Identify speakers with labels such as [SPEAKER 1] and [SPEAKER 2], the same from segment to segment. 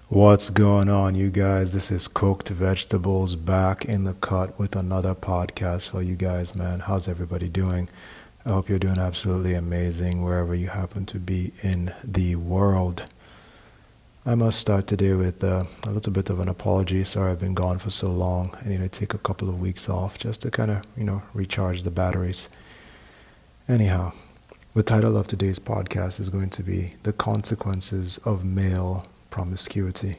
[SPEAKER 1] What's going on, you guys? This is Cooked Vegetables back in the cut with another podcast for you guys, man. How's everybody doing? I hope you're doing absolutely amazing wherever you happen to be in the world. I must start today with a little bit of an apology. Sorry I've been gone for so long. I need to take a couple of weeks off just to kind of, recharge the batteries. Anyhow, the title of today's podcast is going to be The Consequences of Male Promiscuity.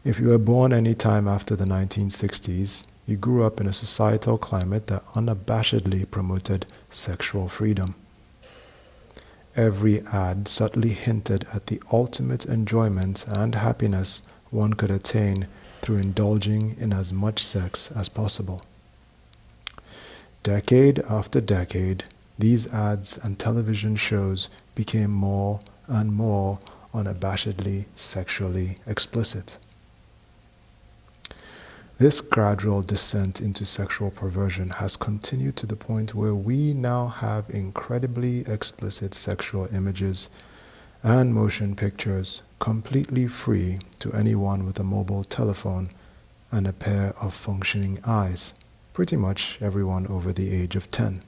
[SPEAKER 1] If you were born any time after the 1960s, you grew up in a societal climate that unabashedly promoted sexual freedom. Every ad subtly hinted at the ultimate enjoyment and happiness one could attain through indulging in as much sex as possible. Decade after decade, these ads and television shows became more and more unabashedly sexually explicit. This gradual descent into sexual perversion has continued to the point where we now have incredibly explicit sexual images and motion pictures completely free to anyone with a mobile telephone and a pair of functioning eyes, pretty much everyone over the age of 10.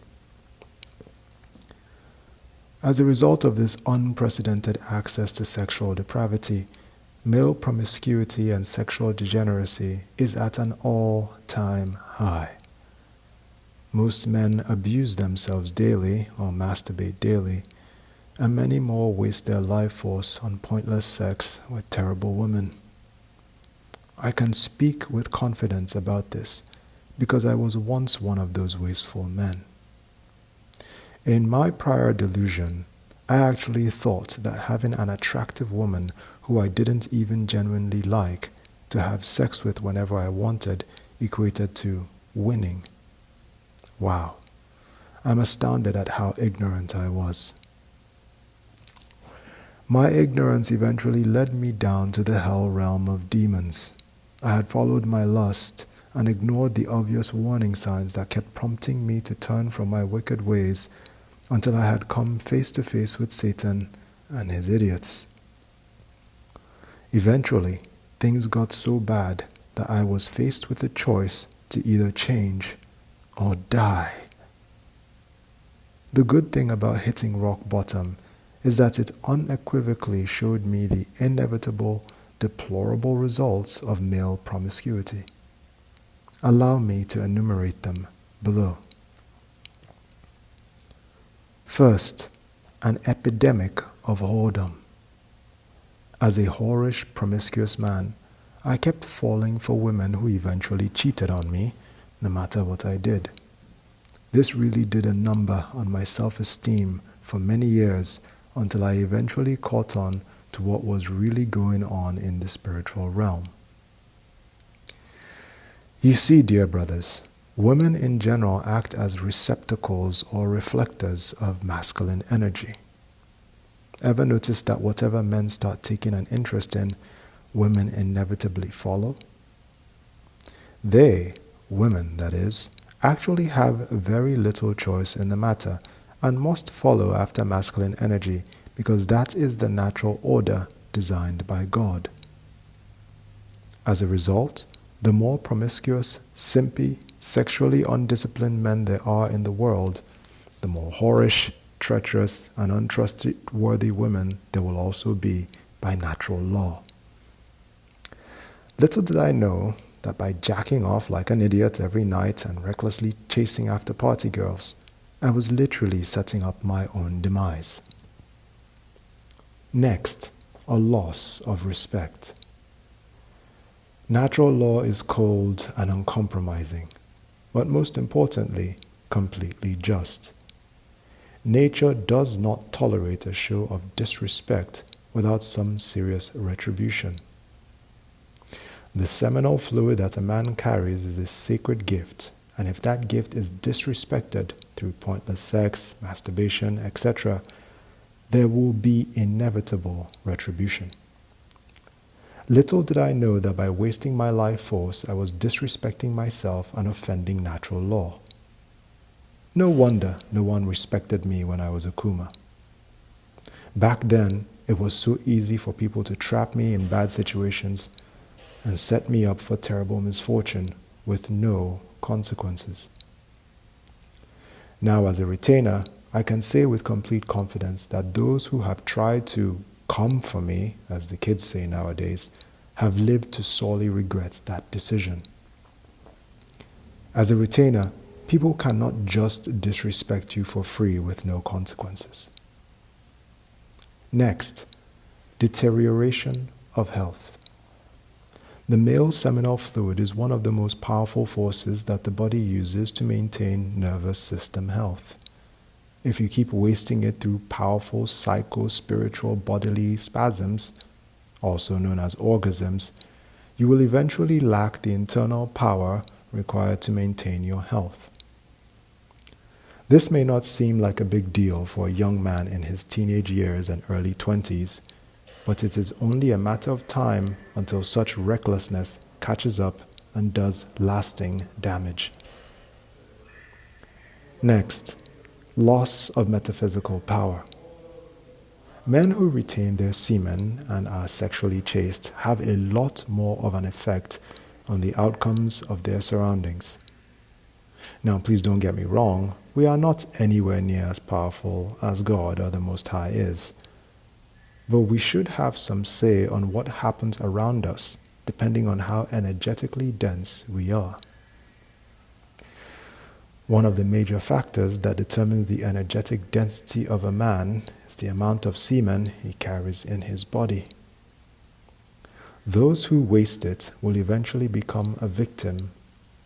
[SPEAKER 1] As a result of this unprecedented access to sexual depravity, male promiscuity and sexual degeneracy is at an all-time high. Most men abuse themselves daily or masturbate daily, and many more waste their life force on pointless sex with terrible women. I can speak with confidence about this because I was once one of those wasteful men. In my prior delusion, I actually thought that having an attractive woman who I didn't even genuinely like to have sex with whenever I wanted equated to winning. Wow, I'm astounded at how ignorant I was. My ignorance eventually led me down to the hell realm of demons. I had followed my lust and ignored the obvious warning signs that kept prompting me to turn from my wicked ways until I had come face to face with Satan and his idiots. Eventually, things got so bad that I was faced with a choice to either change or die. The good thing about hitting rock bottom is that it unequivocally showed me the inevitable, deplorable results of male promiscuity. Allow me to enumerate them below. First, an epidemic of whoredom. As a whorish, promiscuous man, I kept falling for women who eventually cheated on me, no matter what I did. This really did a number on my self-esteem for many years until I eventually caught on to what was really going on in the spiritual realm. You see, dear brothers, women in general act as receptacles or reflectors of masculine energy. Ever notice that whatever men start taking an interest in, women inevitably follow? They, women that is, actually have very little choice in the matter and must follow after masculine energy because that is the natural order designed by God. As a result, the more promiscuous, simpy, sexually undisciplined men there are in the world, the more whorish, treacherous, and untrustworthy women there will also be by natural law. Little did I know that by jacking off like an idiot every night and recklessly chasing after party girls, I was literally setting up my own demise. Next, a loss of respect. Natural law is cold and uncompromising, but most importantly, completely just. Nature does not tolerate a show of disrespect without some serious retribution. The seminal fluid that a man carries is a sacred gift, and if that gift is disrespected through pointless sex, masturbation, etc., there will be inevitable retribution. Little did I know that by wasting my life force, I was disrespecting myself and offending natural law. No wonder no one respected me when I was a Kuma. Back then, it was so easy for people to trap me in bad situations and set me up for terrible misfortune with no consequences. Now, as a retainer, I can say with complete confidence that those who have tried to come for me, as the kids say nowadays, have lived to sorely regret that decision. As a retainer, people cannot just disrespect you for free with no consequences. Next, deterioration of health. The male seminal fluid is one of the most powerful forces that the body uses to maintain nervous system health. If you keep wasting it through powerful psycho-spiritual bodily spasms, also known as orgasms, you will eventually lack the internal power required to maintain your health. This may not seem like a big deal for a young man in his teenage years and early 20s, but it is only a matter of time until such recklessness catches up and does lasting damage. Next, loss of metaphysical power. Men who retain their semen and are sexually chaste have a lot more of an effect on the outcomes of their surroundings. Now, please don't get me wrong, we are not anywhere near as powerful as God or the Most High is. But we should have some say on what happens around us, depending on how energetically dense we are. One of the major factors that determines the energetic density of a man is the amount of semen he carries in his body. Those who waste it will eventually become a victim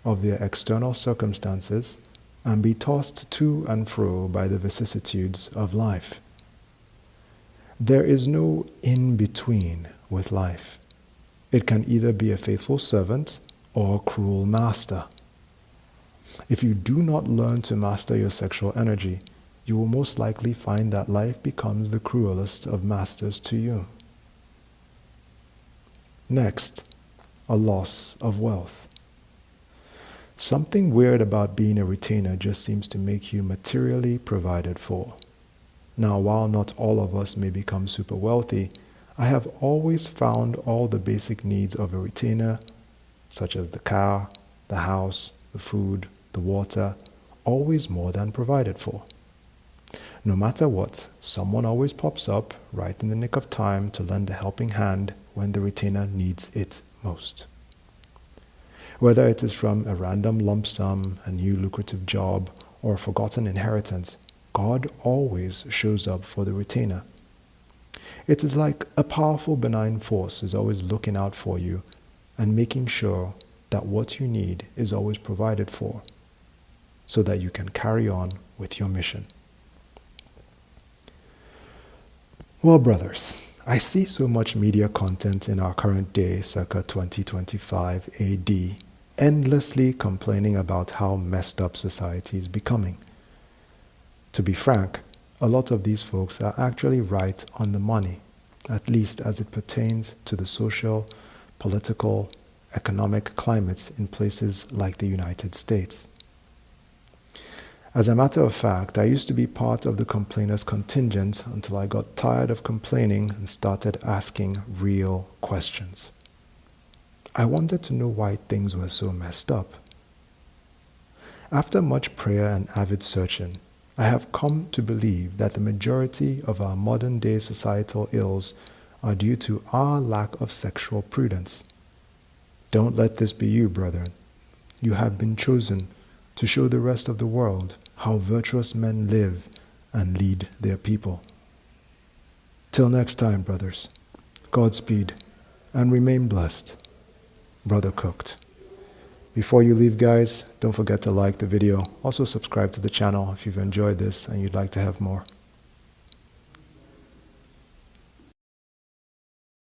[SPEAKER 1] of their external circumstances and be tossed to and fro by the vicissitudes of life. There is no in-between with life. It can either be a faithful servant or a cruel master. If you do not learn to master your sexual energy, you will most likely find that life becomes the cruelest of masters to you. Next, a loss of wealth. Something weird about being a retainer just seems to make you materially provided for. Now, while not all of us may become super wealthy, I have always found all the basic needs of a retainer, such as the car, the house, the food, the water, always more than provided for. No matter what, someone always pops up right in the nick of time to lend a helping hand when the retainer needs it most. Whether it is from a random lump sum, a new lucrative job, or a forgotten inheritance, God always shows up for the retainer. It is like a powerful benign force is always looking out for you and making sure that what you need is always provided for, so that you can carry on with your mission. Well, brothers, I see so much media content in our current day, circa 2025 AD, endlessly complaining about how messed up society is becoming. To be frank, a lot of these folks are actually right on the money, at least as it pertains to the social, political, economic climates in places like the United States. As a matter of fact, I used to be part of the complainers contingent until I got tired of complaining and started asking real questions. I wanted to know why things were so messed up. After much prayer and avid searching, I have come to believe that the majority of our modern-day societal ills are due to our lack of sexual prudence. Don't let this be you, brethren. You have been chosen to show the rest of the world how virtuous men live and lead their people. Till next time, brothers, Godspeed and remain blessed. Brother Cooked. Before you leave, guys, don't forget to like the video. Also subscribe to the channel if you've enjoyed this and you'd like to have more.